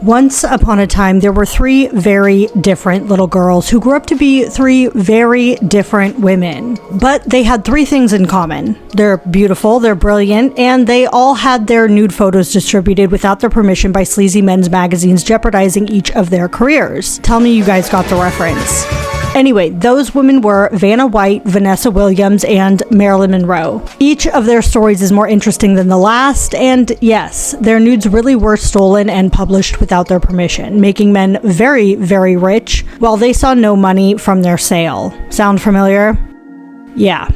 Once upon a time, there were three very different little girls who grew up to be three very different women. But they had three things in common. They're beautiful, they're brilliant, and they all had their nude photos distributed without their permission by sleazy men's magazines, jeopardizing each of their careers. Tell me you guys got the reference. Anyway, those women were Vanna White, Vanessa Williams, and Marilyn Monroe. Each of their stories is more interesting than the last, and yes, their nudes really were stolen and published without their permission, making men very, very rich, while they saw no money from their sale. Sound familiar? Yeah.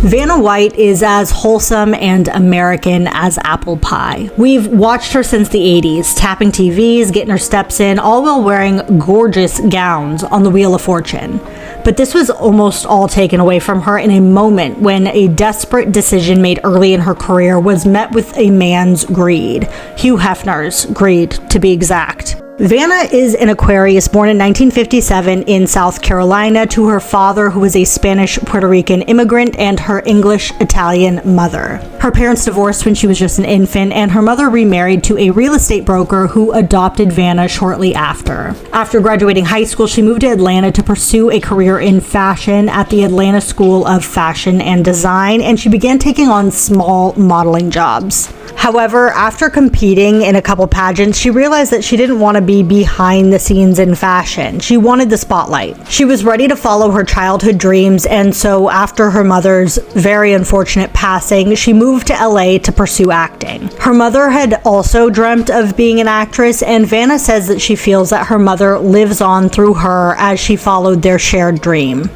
Vanna White is as wholesome and American as apple pie. We've watched her since the 80s, tapping TVs, getting her steps in, all while wearing gorgeous gowns on the Wheel of Fortune. But this was almost all taken away from her in a moment when a desperate decision made early in her career was met with a man's greed. Hugh Hefner's greed, to be exact. Vanna is an Aquarius born in 1957 in South Carolina to her father, who was a Spanish Puerto Rican immigrant, and her English Italian mother. Her parents divorced when she was just an infant, and her mother remarried to a real estate broker who adopted Vanna shortly after. After graduating high school, she moved to Atlanta to pursue a career in fashion at the Atlanta School of Fashion and Design, and she began taking on small modeling jobs. However, after competing in a couple pageants, she realized that she didn't want to be behind the scenes in fashion. She wanted the spotlight. She was ready to follow her childhood dreams, and so after her mother's very unfortunate passing, she moved to LA to pursue acting. Her mother had also dreamt of being an actress, and Vanna says that she feels that her mother lives on through her as she followed their shared dream.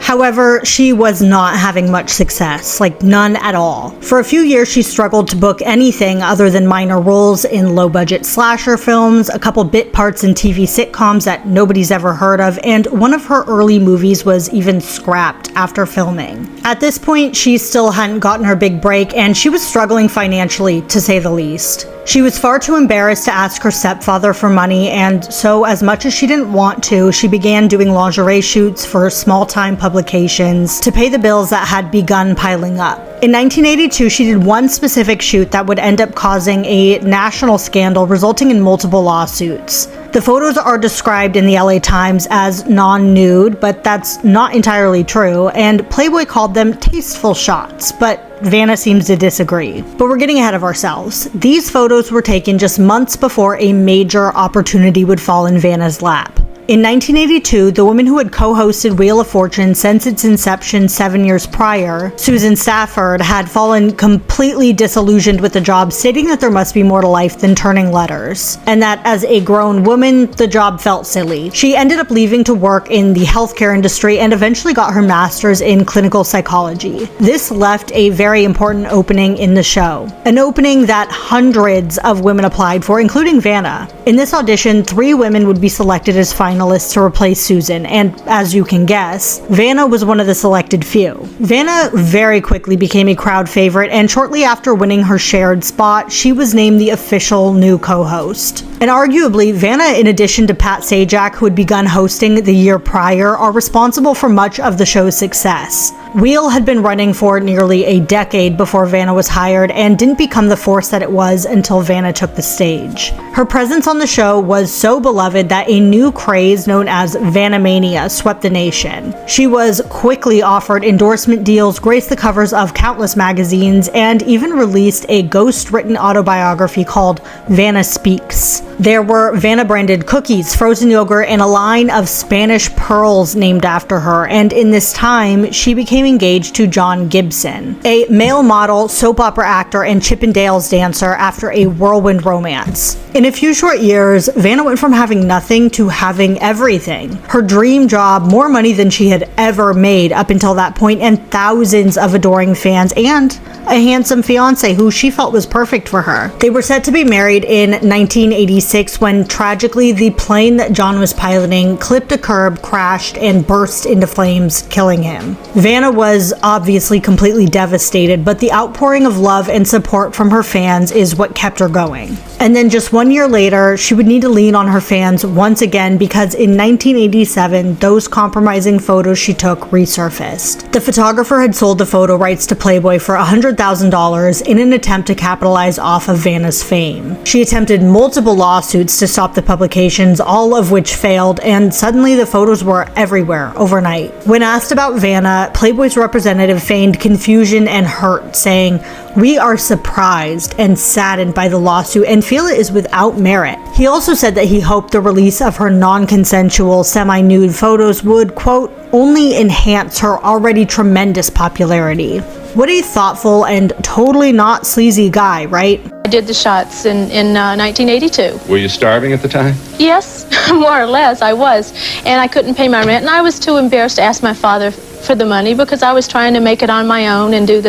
However, she was not having much success, like none at all. For a few years, she struggled to book anything other than minor roles in low-budget slasher films, a couple bit parts in TV sitcoms that nobody's ever heard of, and one of her early movies was even scrapped after filming. At this point, she still hadn't gotten her big break, and she was struggling financially, to say the least. She was far too embarrassed to ask her stepfather for money, and so as much as she didn't want to, she began doing lingerie shoots for small-time publications to pay the bills that had begun piling up. In 1982, she did one specific shoot that would end up causing a national scandal, resulting in multiple lawsuits. The photos are described in the LA Times as non-nude, but that's not entirely true, and Playboy called them tasteful shots, but Vanna seems to disagree. But we're getting ahead of ourselves. These photos were taken just months before a major opportunity would fall in Vanna's lap. In 1982, the woman who had co-hosted Wheel of Fortune since its inception 7 years prior, Susan Stafford, had fallen completely disillusioned with the job, stating that there must be more to life than turning letters, and that as a grown woman, the job felt silly. She ended up leaving to work in the healthcare industry and eventually got her master's in clinical psychology. This left a very important opening in the show, an opening that hundreds of women applied for, including Vanna. In this audition, 3 women would be selected as finalists to replace Susan, and as you can guess, Vanna was one of the selected few. Vanna very quickly became a crowd favorite, and shortly after winning her shared spot, she was named the official new co-host. And arguably, Vanna, in addition to Pat Sajak, who had begun hosting the year prior, are responsible for much of the show's success. Wheel had been running for nearly a decade before Vanna was hired and didn't become the force that it was until Vanna took the stage. Her presence on the show was so beloved that a new craze known as Vanna-mania swept the nation. She was quickly offered endorsement deals, graced the covers of countless magazines, and even released a ghost-written autobiography called Vanna Speaks. There were Vanna-branded cookies, frozen yogurt, and a line of Spanish pearls named after her, and in this time, she became engaged to John Gibson, a male model, soap opera actor, and Chippendales dancer after a whirlwind romance. In a few short years, Vanna went from having nothing to having everything. Her dream job, more money than she had ever made up until that point, and thousands of adoring fans, and a handsome fiancé who she felt was perfect for her. They were set to be married in 1986, 1986 when tragically the plane that John was piloting clipped a curb, crashed, and burst into flames, killing him. Vanna was obviously completely devastated, but the outpouring of love and support from her fans is what kept her going. And then just 1 year later, she would need to lean on her fans once again because in 1987, those compromising photos she took resurfaced. The photographer had sold the photo rights to Playboy for $100,000 in an attempt to capitalize off of Vanna's fame. She attempted multiple lawsuits to stop the publications, all of which failed, and suddenly the photos were everywhere overnight. When asked about Vanna, Playboy's representative feigned confusion and hurt, saying, "We are surprised and saddened by the lawsuit and feel it is without merit." He also said that he hoped the release of her non-consensual semi-nude photos would, quote, only enhance her already tremendous popularity. What a thoughtful and totally not sleazy guy, right? I did the shots in 1982. Were you starving at the time? Yes, more or less I was. And I couldn't pay my rent, and I was too embarrassed to ask my father for the money because I was trying to make it on my own and do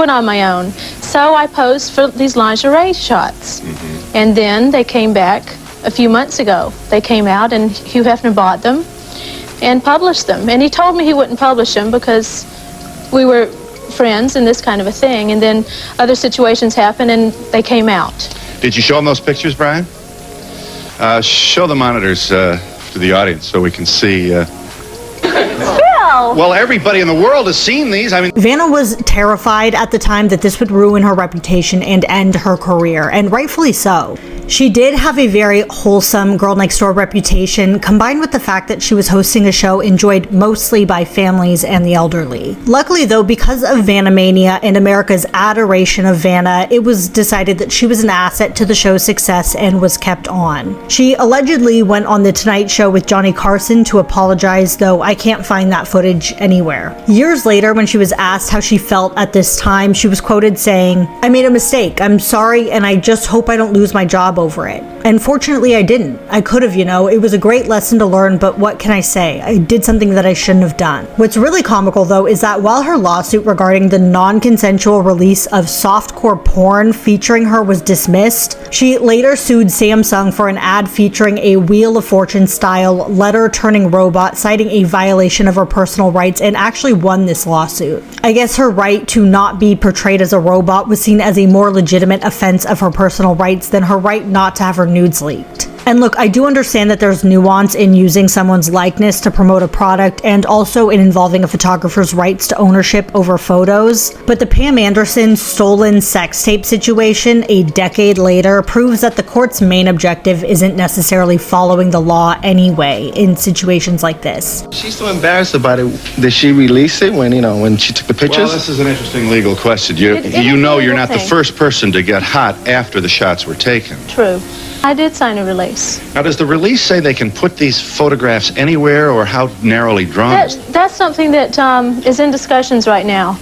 it on my own. So I posed for these lingerie shots. And then they came back a few months ago. They came out and Hugh Hefner bought them and published them. And he told me he wouldn't publish them because we were friends and this kind of a thing. And then other situations happened and they came out. Did you show them those pictures, Brian? Show the monitors to the audience so we can see. Well, everybody in the world has seen these. I mean, Vanna was terrified at the time that this would ruin her reputation and end her career, and rightfully so. She did have a very wholesome girl next door reputation, combined with the fact that she was hosting a show enjoyed mostly by families and the elderly. Luckily though, because of Vanna-mania and America's adoration of Vanna, it was decided that she was an asset to the show's success and was kept on. She allegedly went on The Tonight Show with Johnny Carson to apologize, though I can't find that footage anywhere. Years later, when she was asked how she felt at this time, she was quoted saying, "I made a mistake. I'm sorry, and I just hope I don't lose my job over it." And fortunately I didn't. I could have, it was a great lesson to learn, but what can I say? I did something that I shouldn't have done. What's really comical though is that while her lawsuit regarding the non-consensual release of softcore porn featuring her was dismissed, she later sued Samsung for an ad featuring a Wheel of Fortune style letter-turning robot, citing a violation of her personal rights, and actually won this lawsuit. I guess her right to not be portrayed as a robot was seen as a more legitimate offense of her personal rights than her right not to have her nudes leaked. And look, I do understand that there's nuance in using someone's likeness to promote a product and also in involving a photographer's rights to ownership over photos, but the Pam Anderson stolen sex tape situation a decade later proves that the court's main objective isn't necessarily following the law anyway in situations like this. She's so embarrassed about it. Did she release it when she took the pictures? well, this is an interesting legal question. You're not the first person to get hot after the shots were taken. True. I did sign a release. Now, does the release say they can put these photographs anywhere, or how narrowly drawn? That's something that is in discussions right now.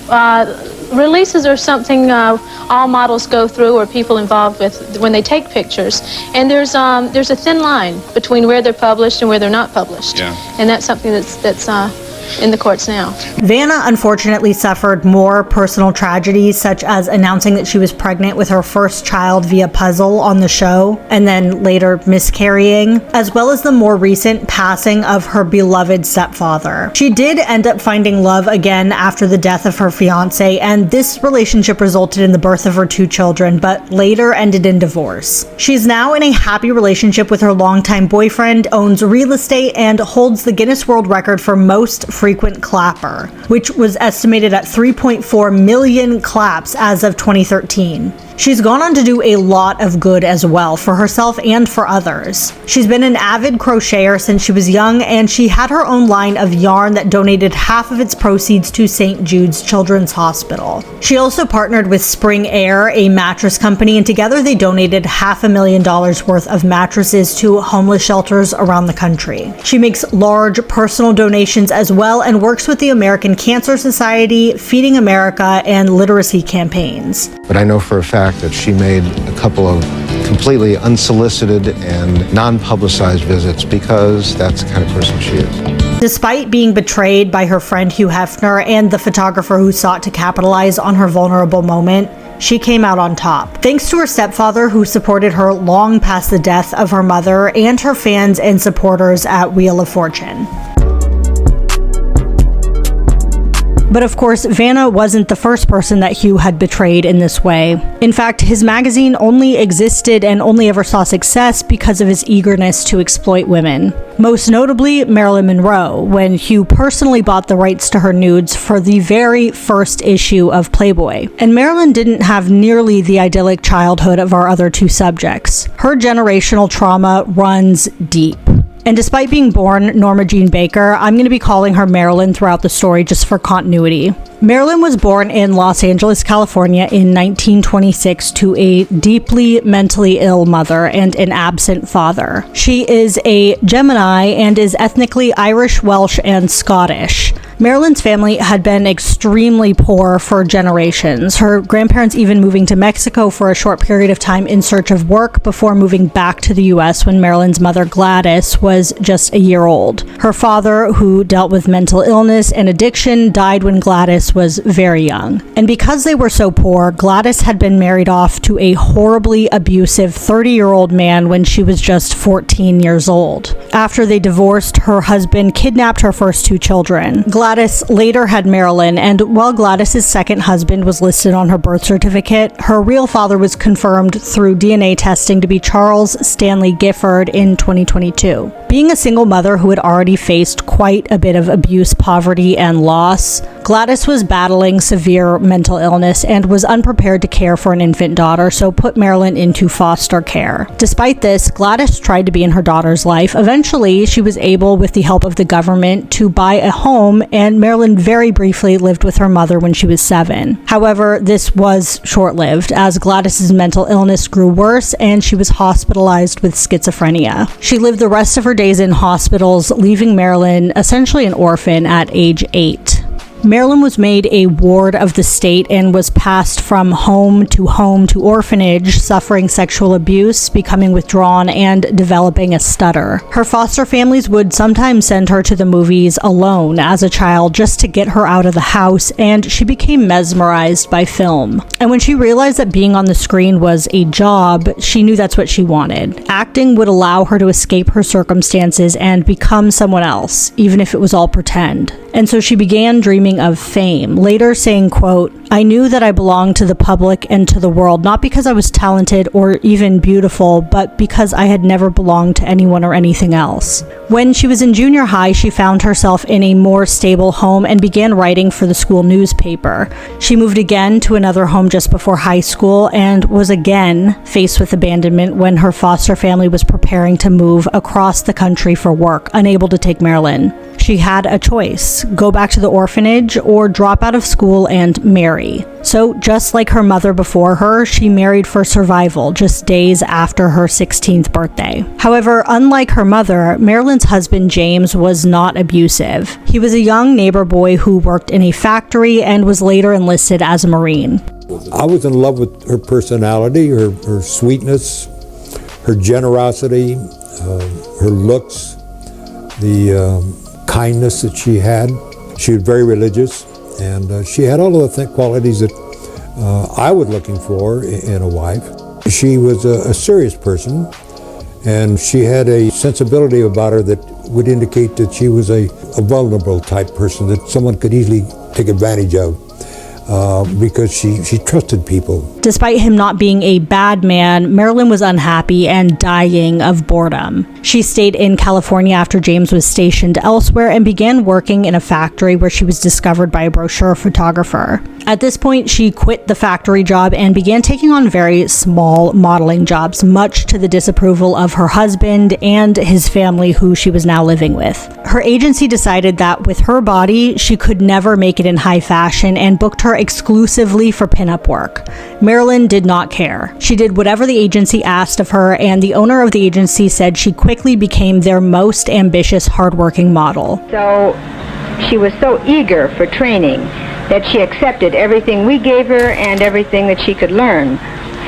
Releases are something all models go through, or people involved with when they take pictures. And there's a thin line between where they're published and where they're not published. Yeah. And that's something that's in the courts now. Vanna unfortunately suffered more personal tragedies, such as announcing that she was pregnant with her first child via puzzle on the show, and then later miscarrying, as well as the more recent passing of her beloved stepfather. She did end up finding love again after the death of her fiance, and this relationship resulted in the birth of her 2 children, but later ended in divorce. She's now in a happy relationship with her longtime boyfriend, owns real estate, and holds the Guinness World Record for most frequent clapper, which was estimated at 3.4 million claps as of 2013. She's gone on to do a lot of good as well for herself and for others. She's been an avid crocheter since she was young, and she had her own line of yarn that donated half of its proceeds to St. Jude's Children's Hospital. She also partnered with Spring Air, a mattress company, and together they donated $500,000 worth of mattresses to homeless shelters around the country. She makes large personal donations as well and works with the American Cancer Society, Feeding America, and literacy campaigns. But I know for a fact that she made a couple of completely unsolicited and non-publicized visits because that's the kind of person she is. Despite being betrayed by her friend Hugh Hefner and the photographer who sought to capitalize on her vulnerable moment, She came out on top, thanks to her stepfather who supported her long past the death of her mother and her fans and supporters at Wheel of Fortune. But of course, Vanna wasn't the first person that Hugh had betrayed in this way. In fact, his magazine only existed and only ever saw success because of his eagerness to exploit women. Most notably, Marilyn Monroe, when Hugh personally bought the rights to her nudes for the very first issue of Playboy. And Marilyn didn't have nearly the idyllic childhood of our other two subjects. Her generational trauma runs deep. And despite being born Norma Jean Baker, I'm going to be calling her Marilyn throughout the story just for continuity. Marilyn was born in Los Angeles, California in 1926 to a deeply mentally ill mother and an absent father. She is a Gemini and is ethnically Irish, Welsh, and Scottish. Marilyn's family had been extremely poor for generations, her grandparents even moving to Mexico for a short period of time in search of work before moving back to the US when Marilyn's mother Gladys was just a year old. Her father, who dealt with mental illness and addiction, died when Gladys was very young. And because they were so poor, Gladys had been married off to a horribly abusive 30-year-old man when she was just 14 years old. After they divorced, her husband kidnapped her first two children. Gladys later had Marilyn, and while Gladys's second husband was listed on her birth certificate, her real father was confirmed through DNA testing to be Charles Stanley Gifford in 2022. Being a single mother who had already faced quite a bit of abuse, poverty, and loss, Gladys was battling severe mental illness and was unprepared to care for an infant daughter, so put Marilyn into foster care. Despite this, Gladys tried to be in her daughter's life. Eventually, she was able, with the help of the government, to buy a home, and Marilyn very briefly lived with her mother when she was 7. However, this was short-lived, as Gladys's mental illness grew worse and she was hospitalized with schizophrenia. She lived the rest of her days in hospitals, leaving Marilyn essentially an orphan at age 8. Marilyn was made a ward of the state and was passed from home to orphanage, suffering sexual abuse, becoming withdrawn, and developing a stutter. Her foster families would sometimes send her to the movies alone as a child just to get her out of the house, and she became mesmerized by film. And when she realized that being on the screen was a job, she knew that's what she wanted. Acting would allow her to escape her circumstances and become someone else, even if it was all pretend. And so she began dreaming of fame, later saying, quote, "I knew that I belonged to the public and to the world, not because I was talented or even beautiful, but because I had never belonged to anyone or anything else." When she was in junior high, she found herself in a more stable home and began writing for the school newspaper. She moved again to another home just before high school and was again faced with abandonment when her foster family was preparing to move across the country for work, unable to take Marilyn. She had a choice: go back to the orphanage or drop out of school and marry. So just like her mother before her, she married for survival just days after her 16th birthday. However, unlike her mother, Marilyn's husband James was not abusive. He was a young neighbor boy who worked in a factory and was later enlisted as a Marine. I was in love with her personality, her sweetness, her generosity, her looks, the kindness that she had. She was very religious, and she had all of the qualities that I was looking for in a wife. She was a serious person, and she had a sensibility about her that would indicate that she was a vulnerable type person that someone could easily take advantage of. Because she trusted people. Despite him not being a bad man, Marilyn was unhappy and dying of boredom. She stayed in California after James was stationed elsewhere and began working in a factory where she was discovered by a brochure photographer. At this point, she quit the factory job and began taking on very small modeling jobs, much to the disapproval of her husband and his family, who she was now living with. Her agency decided that with her body, she could never make it in high fashion and booked her exclusively for pinup work. Marilyn did not care. She did whatever the agency asked of her, and the owner of the agency said she quickly became their most ambitious, hardworking model. So she was so eager for training that she accepted everything we gave her and everything that she could learn,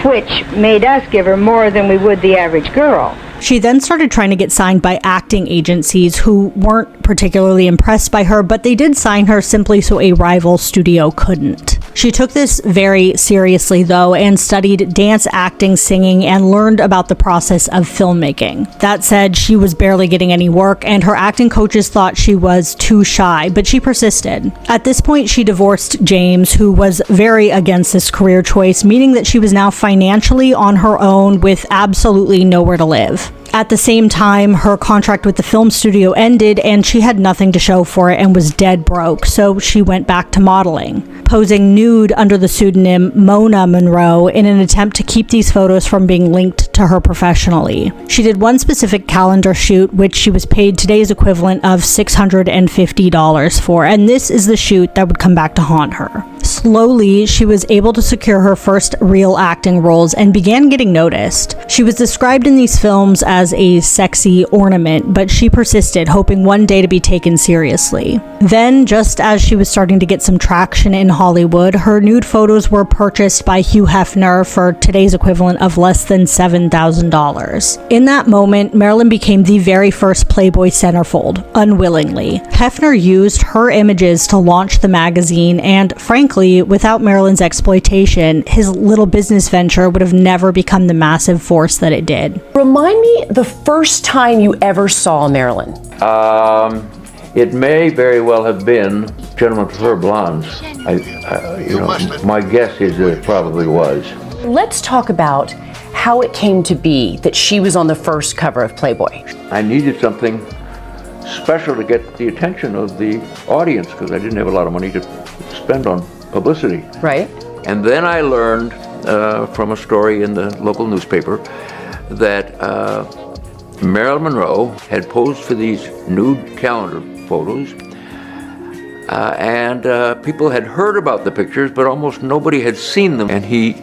which made us give her more than we would the average girl. She then started trying to get signed by acting agencies who weren't particularly impressed by her, but they did sign her simply so a rival studio couldn't. She took this very seriously, though, and studied dance, acting, singing, and learned about the process of filmmaking. That said, she was barely getting any work, and her acting coaches thought she was too shy, but she persisted. At this point, she divorced James, who was very against this career choice, meaning that she was now financially on her own with absolutely nowhere to live. At the same time, her contract with the film studio ended and she had nothing to show for it and was dead broke, so she went back to modeling, posing nude under the pseudonym Mona Monroe in an attempt to keep these photos from being linked to her professionally. She did one specific calendar shoot, which she was paid today's equivalent of $650 for, and this is the shoot that would come back to haunt her. Slowly, she was able to secure her first real acting roles and began getting noticed. She was described in these films as a sexy ornament, but she persisted, hoping one day to be taken seriously. Then, just as she was starting to get some traction in Hollywood, her nude photos were purchased by Hugh Hefner for today's equivalent of less than $7,000. In that moment, Marilyn became the very first Playboy centerfold, unwillingly. Hefner used her images to launch the magazine, and frankly, without Marilyn's exploitation, his little business venture would have never become the massive force that it did. Remind me the first time you ever saw Marilyn. It may very well have been Gentlemen Prefer Blondes. My guess is that it probably was. Let's talk about how it came to be that she was on the first cover of Playboy. I needed something special to get the attention of the audience because I didn't have a lot of money to spend on publicity. Right. And then I learned from a story in the local newspaper that Marilyn Monroe had posed for these nude calendar photos, and people had heard about the pictures, but almost nobody had seen them. And he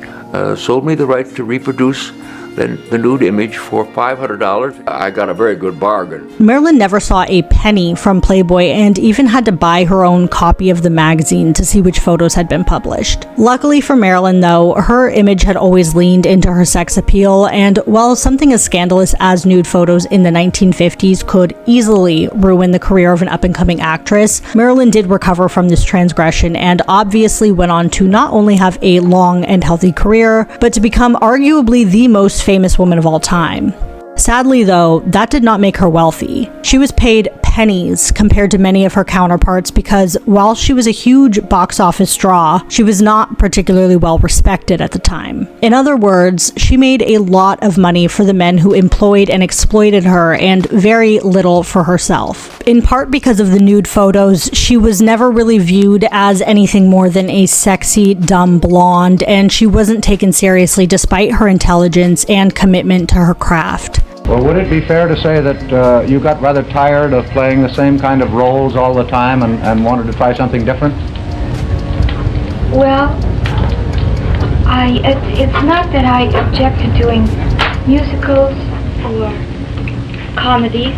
sold me the rights to reproduce the nude image for $500. I got a very good bargain. Marilyn never saw a penny from Playboy and even had to buy her own copy of the magazine to see which photos had been published. Luckily for Marilyn, though, her image had always leaned into her sex appeal, and while something as scandalous as nude photos in the 1950s could easily ruin the career of an up-and-coming actress, Marilyn did recover from this transgression and obviously went on to not only have a long and healthy career, but to become arguably the most famous woman of all time. Sadly, though, that did not make her wealthy. She was paid pennies compared to many of her counterparts because while she was a huge box office draw, she was not particularly well respected at the time. In other words, she made a lot of money for the men who employed and exploited her and very little for herself. In part because of the nude photos, she was never really viewed as anything more than a sexy, dumb blonde, and she wasn't taken seriously despite her intelligence and commitment to her craft. Well, would it be fair to say that you got rather tired of playing the same kind of roles all the time and wanted to try something different? Well, it's not that I object to doing musicals or comedies.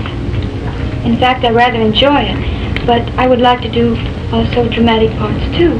In fact, I rather enjoy it, but I would like to do also dramatic parts too.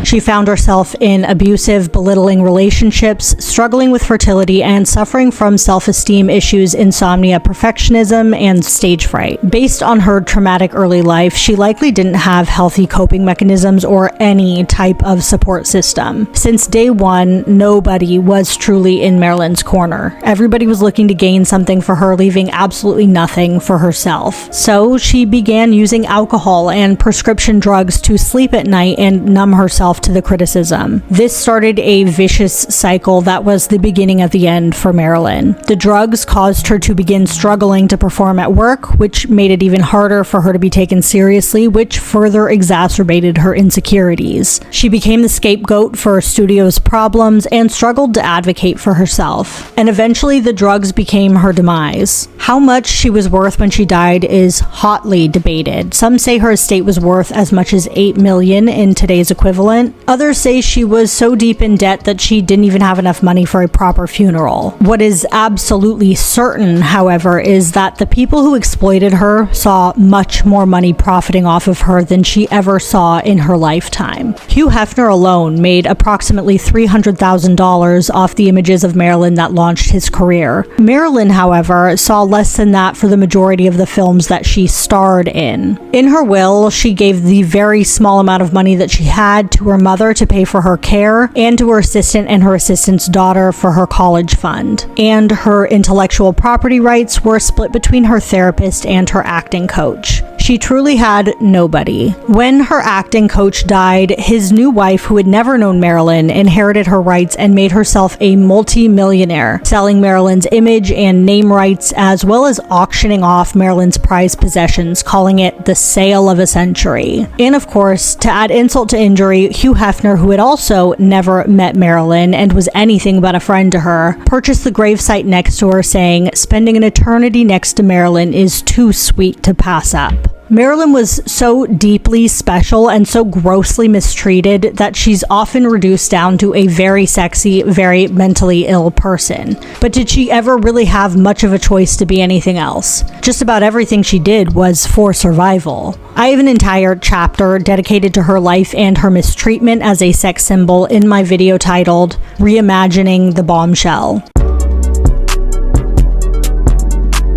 She found herself in abusive, belittling relationships, struggling with fertility, and suffering from self-esteem issues, insomnia, perfectionism, and stage fright. Based on her traumatic early life, she likely didn't have healthy coping mechanisms or any type of support system. Since day one, nobody was truly in Marilyn's corner. Everybody was looking to gain something for her, leaving absolutely nothing for herself. So she began using alcohol and prescription drugs to sleep at night and numb herself to the criticism. This started a vicious cycle that was the beginning of the end for Marilyn. The drugs caused her to begin struggling to perform at work, which made it even harder for her to be taken seriously, which further exacerbated her insecurities. She became the scapegoat for studio's problems and struggled to advocate for herself. And eventually the drugs became her demise. How much she was worth when she died is hotly debated. Some say her estate was worth as much as $8 million in today's equivalent. Others say she was so deep in debt that she didn't even have enough money for a proper funeral. What is absolutely certain, however, is that the people who exploited her saw much more money profiting off of her than she ever saw in her lifetime. Hugh Hefner alone made approximately $300,000 off the images of Marilyn that launched his career. Marilyn, however, saw less than that for the majority of the films that she starred in. In her will, she gave the very small amount of money that she had to to her mother to pay for her care and to her assistant and her assistant's daughter for her college fund. And her intellectual property rights were split between her therapist and her acting coach. She truly had nobody. When her acting coach died, his new wife, who had never known Marilyn, inherited her rights and made herself a multi-millionaire, selling Marilyn's image and name rights, as well as auctioning off Marilyn's prized possessions, calling it the sale of a century. And of course, to add insult to injury, Hugh Hefner, who had also never met Marilyn and was anything but a friend to her, purchased the gravesite next to her, saying, "Spending an eternity next to Marilyn is too sweet to pass up." Marilyn was so deeply special and so grossly mistreated that she's often reduced down to a very sexy, very mentally ill person. But did she ever really have much of a choice to be anything else? Just about everything she did was for survival. I have an entire chapter dedicated to her life and her mistreatment as a sex symbol in my video titled Reimagining the Bombshell.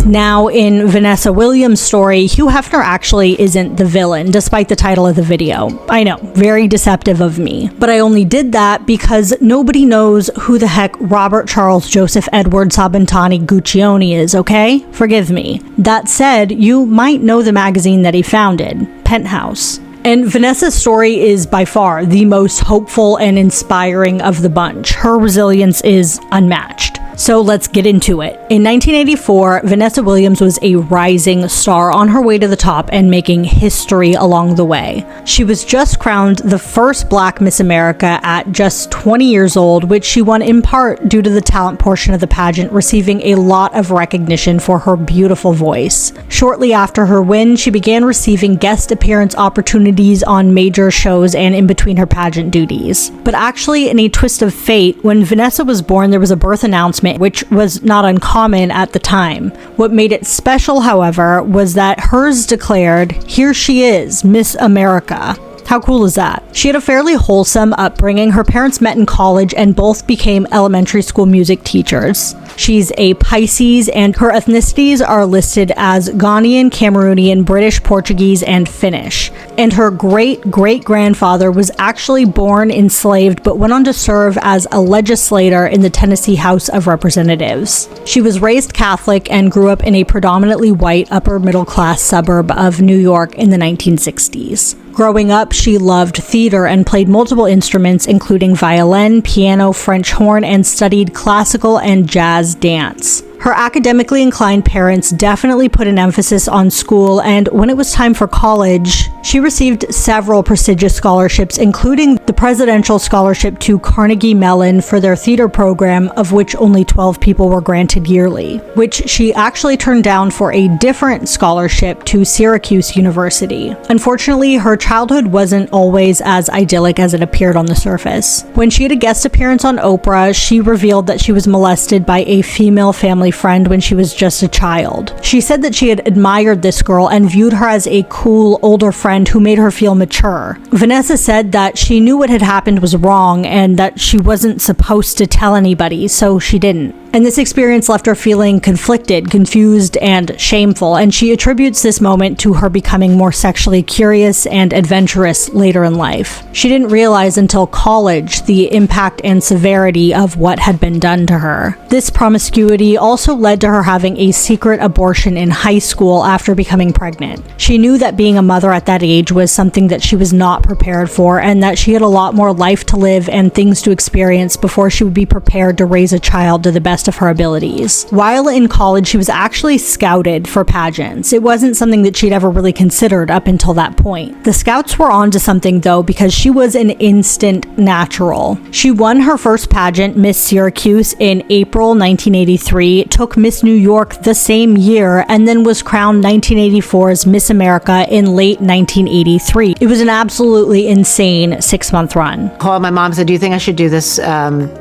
Now, in Vanessa Williams' story, Hugh Hefner actually isn't the villain, despite the title of the video. I know, very deceptive of me. But I only did that because nobody knows who the heck Robert Charles Joseph Edward Sabintani Guccione is, okay? Forgive me. That said, you might know the magazine that he founded, Penthouse. And Vanessa's story is by far the most hopeful and inspiring of the bunch. Her resilience is unmatched. So let's get into it. In 1984, Vanessa Williams was a rising star on her way to the top and making history along the way. She was just crowned the first Black Miss America at just 20 years old, which she won in part due to the talent portion of the pageant receiving a lot of recognition for her beautiful voice. Shortly after her win, she began receiving guest appearance opportunities on major shows and in between her pageant duties. But actually, in a twist of fate, when Vanessa was born, there was a birth announcement, which was not uncommon at the time. What made it special, however, was that hers declared, "Here she is, Miss America." How cool is that? She had a fairly wholesome upbringing. Her parents met in college and both became elementary school music teachers. She's a Pisces and her ethnicities are listed as Ghanaian, Cameroonian, British, Portuguese, and Finnish. And her great-great-grandfather was actually born enslaved but went on to serve as a legislator in the Tennessee House of Representatives. She was raised Catholic and grew up in a predominantly white upper-middle-class suburb of New York in the 1960s. Growing up, she loved theater and played multiple instruments, including violin, piano, French horn, and studied classical and jazz dance. Her academically inclined parents definitely put an emphasis on school, and when it was time for college, she received several prestigious scholarships, including the Presidential Scholarship to Carnegie Mellon for their theater program, of which only 12 people were granted yearly, which she actually turned down for a different scholarship to Syracuse University. Unfortunately, her childhood wasn't always as idyllic as it appeared on the surface. When she had a guest appearance on Oprah, she revealed that she was molested by a female family friend when she was just a child. She said that she had admired this girl and viewed her as a cool older friend who made her feel mature. Vanessa said that she knew what had happened was wrong and that she wasn't supposed to tell anybody, so she didn't. And this experience left her feeling conflicted, confused, and shameful, and she attributes this moment to her becoming more sexually curious and adventurous later in life. She didn't realize until college the impact and severity of what had been done to her. This promiscuity also led to her having a secret abortion in high school after becoming pregnant. She knew that being a mother at that age was something that she was not prepared for, and that she had a lot more life to live and things to experience before she would be prepared to raise a child to the best of her abilities. While in college, she was actually scouted for pageants. It wasn't something that she'd ever really considered up until that point. The scouts were onto something though, because she was an instant natural. She won her first pageant, Miss Syracuse, in April 1983, took Miss New York the same year, and then was crowned 1984's Miss America in late 1983. It was an absolutely insane 6-month run. Called my mom, said, "Do you think I should do this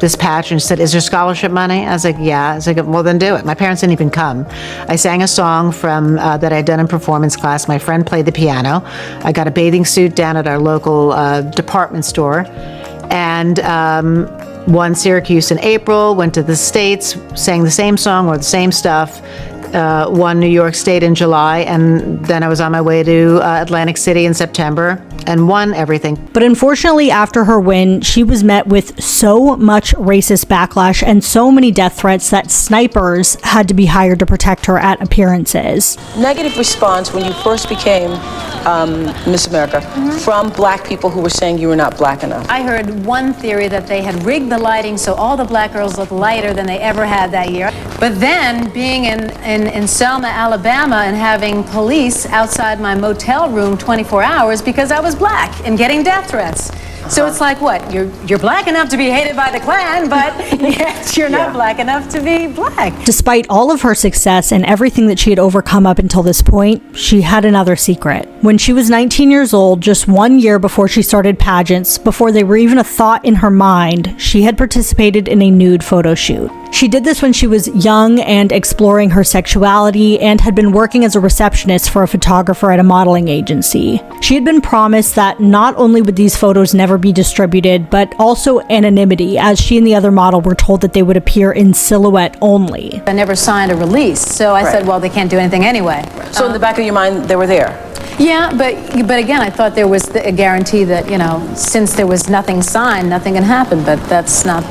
this pageant?" She said, "Is there scholarship money?" I was like, "Yeah." I was like, "Well, then do it." My parents didn't even come. I sang a song from that I'd done in performance class. My friend played the piano. I got a bathing suit down at our local department store, and won Syracuse in April, went to the States, sang the same song or the same stuff, won New York State in July, and then I was on my way to Atlantic City in September. and won everything. But unfortunately, after her win, she was met with so much racist backlash and so many death threats that snipers had to be hired to protect her at appearances. Negative response when you first became Miss America from black people who were saying you were not black enough. I heard one theory that they had rigged the lighting so all the black girls looked lighter than they ever had that year. But then being in Selma, Alabama, and having police outside my motel room 24 hours because I was black and getting death threats. So it's like, what? You're black enough to be hated by the Klan, but yet you're not black enough to be black. Despite all of her success and everything that she had overcome up until this point, she had another secret. When she was 19 years old, just 1 year before she started pageants, before they were even a thought in her mind, she had participated in a nude photo shoot. She did this when she was young and exploring her sexuality and had been working as a receptionist for a photographer at a modeling agency. She had been promised that not only would these photos never be distributed, but also anonymity, as she and the other model were told that they would appear in silhouette only. I never signed a release, so I said, well, they can't do anything anyway. So in the back of your mind, they were there? Yeah, but again, I thought there was a guarantee that, you know, since there was nothing signed, nothing can happen, but that's not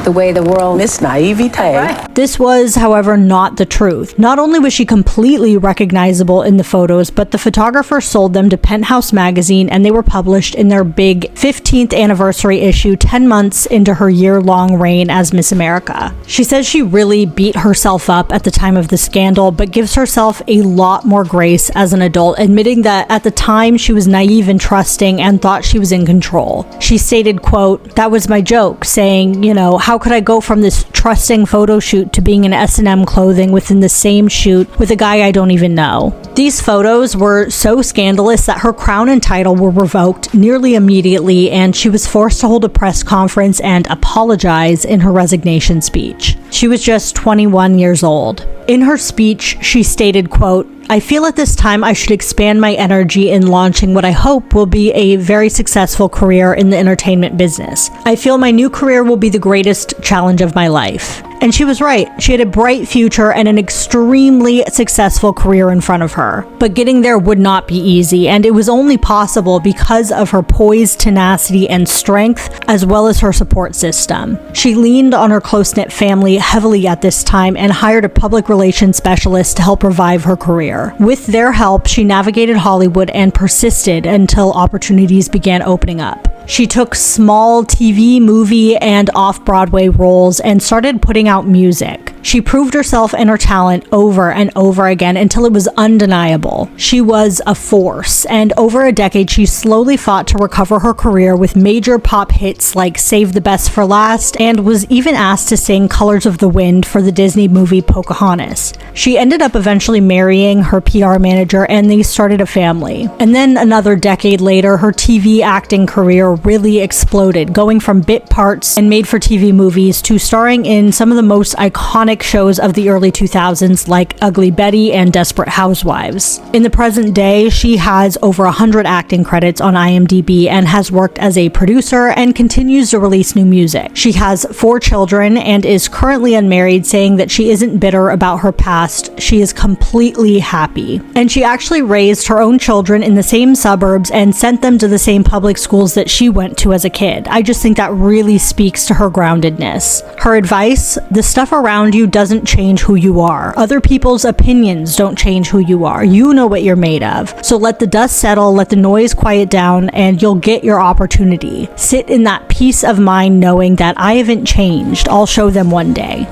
the way the world... Miss Naivete. Right. This was, however, not the truth. Not only was she completely recognizable in the photos, but the photographer sold them to Penthouse magazine and they were published in their big 15th anniversary issue 10 months into her year-long reign as Miss America. She says she really beat herself up at the time of the scandal, but gives herself a lot more grace as an adult, admitting that at the time she was naive and trusting and thought she was in control. She stated, quote, "That was my joke," saying, you know, how could I go from this trusting photo shoot to being in S&M clothing within the same shoot with a guy I don't even know? These photos were so scandalous that her crown and title were revoked nearly immediately, and she was forced to hold a press conference and apologize in her resignation speech. She was just 21 years old. In her speech, she stated, quote, "I feel at this time I should expand my energy in launching what I hope will be a very successful career in the entertainment business. I feel my new career will be the greatest challenge of my life." And she was right. She had a bright future and an extremely successful career in front of her. But getting there would not be easy, and it was only possible because of her poise, tenacity, and strength, as well as her support system. She leaned on her close-knit family heavily at this time and hired a public relations specialist to help revive her career. With their help, she navigated Hollywood and persisted until opportunities began opening up. She took small TV, movie, and off-Broadway roles and started putting out music. She proved herself and her talent over and over again until it was undeniable. She was a force, and over a decade she slowly fought to recover her career with major pop hits like Save the Best for Last, and was even asked to sing Colors of the Wind for the Disney movie Pocahontas. She ended up eventually marrying her PR manager and they started a family. And then another decade later, her TV acting career really exploded, going from bit parts and made-for-TV movies to starring in some of the most iconic shows of the early 2000s like Ugly Betty and Desperate Housewives. In the present day, she has over 100 acting credits on IMDb and has worked as a producer and continues to release new music. She has 4 children and is currently unmarried, saying that she isn't bitter about her past. She is completely happy. And she actually raised her own children in the same suburbs and sent them to the same public schools that she went to as a kid. I just think that really speaks to her groundedness. Her advice: the stuff around you doesn't change who you are. Other people's opinions don't change who you are. You know what you're made of. So let the dust settle, let the noise quiet down, and you'll get your opportunity. Sit in that peace of mind knowing that I haven't changed. I'll show them one day.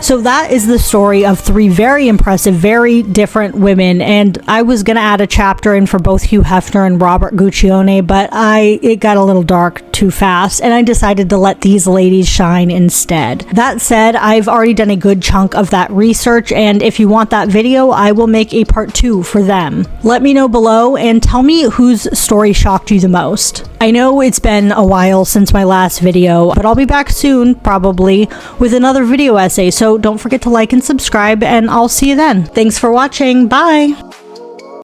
So that is the story of 3 very impressive, very different women, and I was going to add a chapter in for both Hugh Hefner and Robert Guccione, but it got a little dark too fast, and I decided to let these ladies shine instead. That said, I've already done a good chunk of that research, and if you want that video, I will make a part 2 for them. Let me know below and tell me whose story shocked you the most. I know it's been a while since my last video, but I'll be back soon, probably, with another video essay, so don't forget to like and subscribe, and I'll see you then. Thanks for watching. Bye!